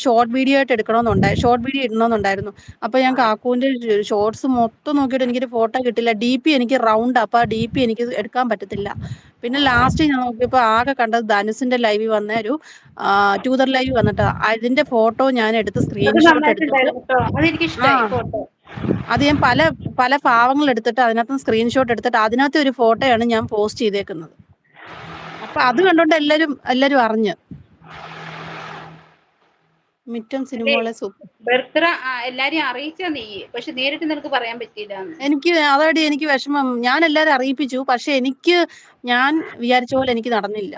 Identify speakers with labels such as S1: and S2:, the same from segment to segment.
S1: Short video ആയിട്ട് short video ഇടണമെന്നുണ്ടായിരുന്നു. അപ്പൊ ഞാൻ കാക്കൂന്റെ ഷോർട്സ് മൊത്തം നോക്കിയിട്ട് എനിക്കൊരു ഫോട്ടോ കിട്ടില്ല. DP എനിക്ക് റൗണ്ടാ. അപ്പൊ ആ DP എനിക്ക് എടുക്കാൻ പറ്റത്തില്ല. പിന്നെ ലാസ്റ്റ് ഞാൻ നോക്കിയപ്പോ ആകെ കണ്ടത് ധനുഷിന്റെ ലൈവിൽ വന്ന ഒരു ട്യൂതർ ലൈവ് വന്നിട്ടാ. അതിന്റെ ഫോട്ടോ ഞാൻ എടുത്ത്
S2: അത്
S1: സ്ക്രീൻഷോട്ട് എടുത്തിട്ട്
S2: നന്നായിട്ടുണ്ടായിരുന്നു കേട്ടോ. അതെനിക്ക്
S1: ആ
S2: ഇഷ്ടമായി ഫോട്ടോ.
S1: അത് ഞാൻ പല പല ഭാവങ്ങൾ എടുത്തിട്ട് അതിനകത്ത് സ്ക്രീൻഷോട്ട് എടുത്തിട്ട് അതിനകത്ത് ഒരു ഫോട്ടോയാണ് ഞാൻ പോസ്റ്റ് ചെയ്തേക്കുന്നത്. അപ്പൊ അത് കണ്ടോണ്ട് എല്ലാരും അറിഞ്ഞ് മിറ്റം
S2: അല്ലേ,
S1: സിനിമകളെ സൂപ്പർ.
S2: ബർത്ത്ഡേ എല്ലാരെയും അറിയിച്ചാ നീ, പക്ഷെ നേരിട്ട് നിനക്ക് പറയാൻ പറ്റിയില്ല.
S1: എനിക്ക് അതോടെ എനിക്ക് വിഷമം. ഞാൻ എല്ലാരും അറിയിപ്പിച്ചു, പക്ഷെ ഞാൻ വിചാരിച്ച പോലെ എനിക്ക് നടന്നില്ല.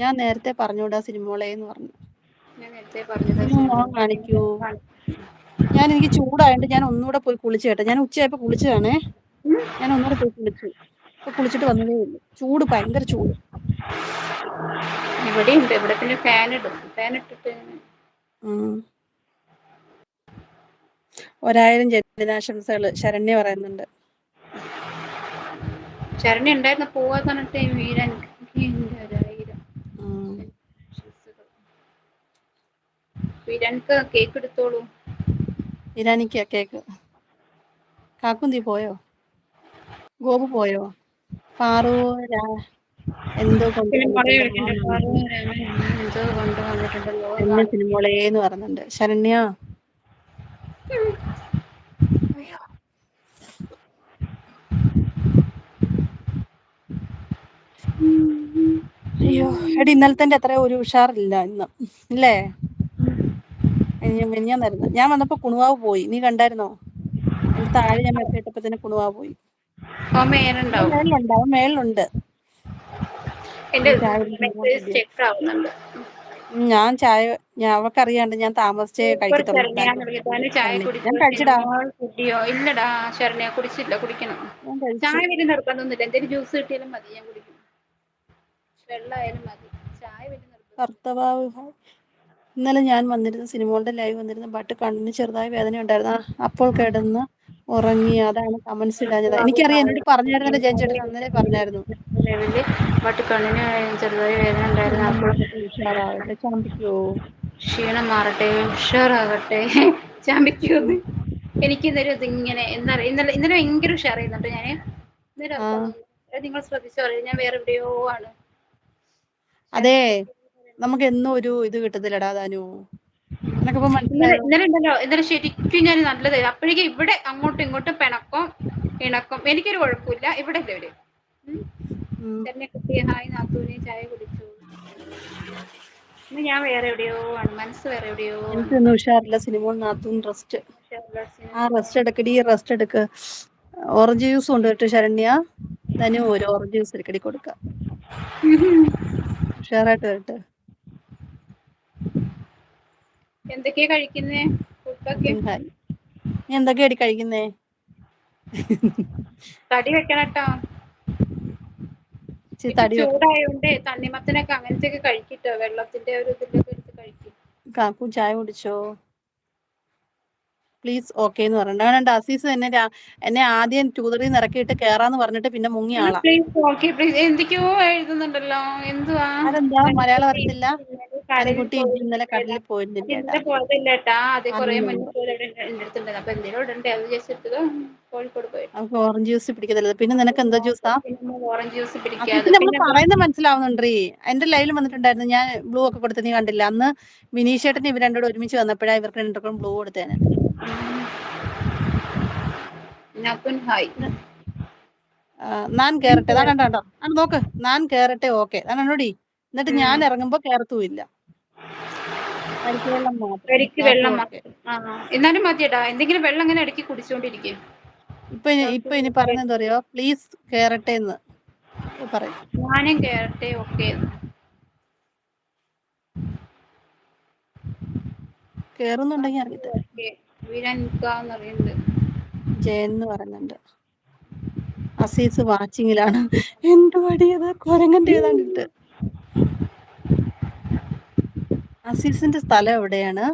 S1: ഞാൻ നേരത്തെ പറഞ്ഞൂടാ സിനിമകളെ എന്ന് പറഞ്ഞു.
S2: ഞാൻ നേരത്തെ പറഞ്ഞതാ.
S1: സിനിമ മുഖം കാണിക്കൂ. എനിക്ക് ചൂടായോണ്ട് ഞാൻ ഒന്നുകൂടെ പോയി കുളിച്ചു കേട്ടോ. ഞാൻ ഉച്ചയായപ്പോ കുളിച്ചതാണേ. ഞാൻ ഒന്നുകൂടെ പോയി കുളിച്ചു. ഇപ്പൊ കുളിച്ചിട്ട് വന്നതേ ഉള്ളൂ. ചൂട്, ഭയങ്കര ചൂട്.
S2: ഇവിടെ ഉണ്ട്. ഇവിടെ പിന്നെ ഫാൻ ഇട്ടിട്ട്
S1: 1000 ജന്മദിനാശംസകള് ശരണ്യ പറയുന്നുണ്ട്.
S2: ശരണ്യ ഉണ്ടായിരുന്നു പോവാന്ന് പറഞ്ഞിട്ട് വീരൻ. വീരൻക്ക് കേക്ക് എടുത്തോളൂ.
S1: ഇരാനിക്ക കേക്ക്. കാക്കുന്തി പോയോ? ഗോപു പോയോ? പാറു എന്തോ കൊണ്ടുവന്നിട്ടുണ്ടല്ലോ എന്നെ സിനിമകളേന്ന് പറയുന്നുണ്ട്. ശരണ്യ അയ്യോ എടി ഇന്നലത്തെ അത്ര ഒരു ഉഷാറില്ല ഇന്ന്, ഇല്ലേ? മിനിഞ്ഞാന്നായിരുന്നു. ഞാൻ വന്നപ്പോ കുണുവാവ് പോയി. നീ കണ്ടായിരുന്നോ? എന്റെ താഴെ ഞാൻ മെസ്സേജ് ഇട്ടപ്പോ തന്നെ കുണുവാവ് പോയി. മേളിലുണ്ട്, അവൻ മേളിലുണ്ട്.
S2: എന്റെ മെസ്സേജ് ചെക്ക് ആവുന്നുണ്ട്.
S1: അവക്കറിയാണ്ട് ഞാൻ താമസിച്ചേ കഴിക്കത്തുള്ളൂ.
S2: ചായ
S1: ഞാൻ
S2: കുടിച്ചോ?
S1: കഴിച്ചടാ.
S2: കുടിയോ? ഇല്ലടാ ശരണ്യ കുടിച്ചില്ല, കുടിക്കണം.
S1: ഞാൻ കഴിച്ചു.
S2: ചായ വലിയ നിർബന്ധമൊന്നുമില്ല. എന്തെങ്കിലും ജ്യൂസ് കിട്ടിയാലും മതി, ഞാൻ കുടിക്കും. വെള്ളമായാലും മതി, ചായ വലിയ നിർബന്ധം.
S1: ഇന്നലെ ഞാൻ വന്നിരുന്ന സിനിമകളുടെ ലൈവ് വന്നിരുന്ന ബട്ട് കണ്ണിന് ചെറുതായി വേദന ഉണ്ടായിരുന്നു. അപ്പോൾ കിടന്ന് ഉറങ്ങി. അതാണ് കമന്റ്സ് ഇടാഞ്ഞത്. എനിക്കറിയാം, എന്നോട് പറഞ്ഞായിരുന്നല്ലോ ജയൻചേട്ടൻ, അന്നേരം പറഞ്ഞായിരുന്നു.
S2: ബട്ട് കണ്ണിന് ചെറുതായി വേദന ഉണ്ടായിരുന്നു. അപ്പോൾ
S1: ഉഷാറാവട്ടെ, ചാമ്പിക്കോ.
S2: ക്ഷീണം മാറട്ടെ, ഉഷാറാകട്ടെ, ചാമ്പിക്കോന്ന്. എനിക്ക് ഇതിങ്ങനെ എന്താ പറയുക, ഇന്നലെ ഭയങ്കര ഉഷാറായിരുന്നുട്ടോ ഞാന്. നിങ്ങൾ ശ്രദ്ധിച്ചോ അറിയാം, ഞാൻ വേറെ എവിടെയോ ആണ്.
S1: അതെ, നമുക്ക് എന്നും ഒരു ഇത് കിട്ടത്തില്ലടാ ദാനു. നിനക്കിപ്പോ മനസ്സിലായോ?
S2: ഇന്നലെ ശരിക്കും ഞാൻ നല്ലത്. അപ്പോഴേക്കും ഇവിടെ അങ്ങോട്ടും ഇങ്ങോട്ടും ഇണക്കം. എനിക്കൊരു കുഴപ്പമില്ല. ഇവിടെ ഇല്ല. തന്നെ കുട്ടിയെ ഹായ് നാത്തൂനെ ചായ കുടിച്ചു. ഞാൻ വേറെ എവിടെയോ ആണ്, മനസ്സ് വേറെ എവിടെയോ.
S1: എനിക്കൊന്നും ഉഷാറില്ല. സിനിമ നാത്തൂൻ റെസ്റ്റ്. റെസ്റ്റ് എടുക്കടി, റെസ്റ്റ് എടുക്ക്. ഓറഞ്ച് ജ്യൂസ് കൊണ്ട് കേട്ടോ ശരണ്യ. ധനു ഒരു ഓറഞ്ച് ജ്യൂസ് എടുക്കടി കൊടുക്ക. ഉഷാറായിട്ട് വരട്ടെ.
S2: എന്തൊക്കെയാ കഴിക്കുന്നേ?
S1: നീ എന്തൊക്കെയാടി കഴിക്കുന്നേ?
S2: തടി വെക്കണട്ടോ. ഇപ്പൊ ചൂടായോണ്ട് തണ്ണിമത്തനൊക്കെ അങ്ങനത്തെയൊക്കെ കഴിക്കിട്ടോ. വെള്ളത്തിന്റെ ഒരു ഇതിലൊക്കെ എടുത്ത് കഴിക്കും.
S1: കാക്കു ചായ കുടിച്ചോ? പ്ലീസ് ഓക്കെ എന്ന് പറഞ്ഞിട്ട് അസീസ് എന്നെ ആദ്യം ട്യൂതറിൽ ഇറക്കിയിട്ട് കേറാന്ന് പറഞ്ഞിട്ട് പിന്നെ മുങ്ങിയ ആളാ.
S2: എന്തൊക്കെയോ എഴുതുന്നുണ്ടല്ലോ. എന്തുവാ?
S1: അതെന്താ മലയാളം അറിയത്തില്ല? അനുകുട്ടി ഇന്നലെ കടലിൽ പോയിരുന്നില്ല.
S2: ഇന്നലെ പോയതില്ലേട്ടാ. അത് കുറെ മുന്നേ പോയതുണ്ട്. അപ്പൊ എന്തെങ്കിലും ഇടണ്ടേ, അത് വിചാരിച്ചിട്ട് കോഴിക്കോട് പോയിട്ട്
S1: നമുക്ക് ഓറഞ്ച് ജ്യൂസ് പിടിക്കത്തില്ല. പിന്നെ നിനക്ക് എന്തോ ജ്യൂസാ?
S2: ഓറഞ്ച് ജ്യൂസ് പിടിക്കാതെ.
S1: അസീസ് നമ്മൾ പറയുന്നത് മനസ്സിലാവുന്നുണ്ടീ. എന്റെ ലൈവിൽ വന്നിട്ടുണ്ടായിരുന്നു. ഞാൻ ബ്ലൂ ഒക്കെ കൊടുത്ത് നീ കണ്ടില്ല? അന്ന് വിനീഷേട്ടൻ ഇവർ രണ്ടോട് ഒരുമിച്ച് വന്നപ്പോഴാ ഇവർക്ക് രണ്ടുപേർക്കും ബ്ലൂ കൊടുത്തേനെ. ഞാൻ കേറട്ടെ. കണ്ടോ നോക്ക്, ഞാൻ കേറട്ടെ. ഓക്കെ അതാണോടി. എന്നിട്ട് ഞാൻ ഇറങ്ങുമ്പോ കേറത്തുമില്ല. കരിക്ക് വെള്ളം മാത്രം.
S2: എന്നാലും മതിയടാ. എന്തെങ്കിലും വെള്ളം അങ്ങനെ ഇടയ്ക്ക് കുടിച്ചോണ്ടിരിക്കും.
S1: ഇപ്പൊ ഇനി പറഞ്ഞെന്താ അറിയോ? പ്ലീസ് കേറട്ടെ എന്ന് പറയും.
S2: ഞാനും കേറട്ടെ. ഓക്കെ.
S1: കേറുന്നുണ്ടെങ്കിൽ അറിയത്തില്ല. ജയൻ എന്ന് പറയുന്നുണ്ട്. അസീസ് വാച്ചിങ്ങിലാണ്. എന്തുവാടിയത്? കൊരങ്ങന്റെ ഏതാണ്ടിട്ട്. അസീസിന്റെ സ്ഥലം എവിടെയാണ്?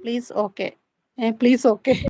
S1: Please okay. Please okay.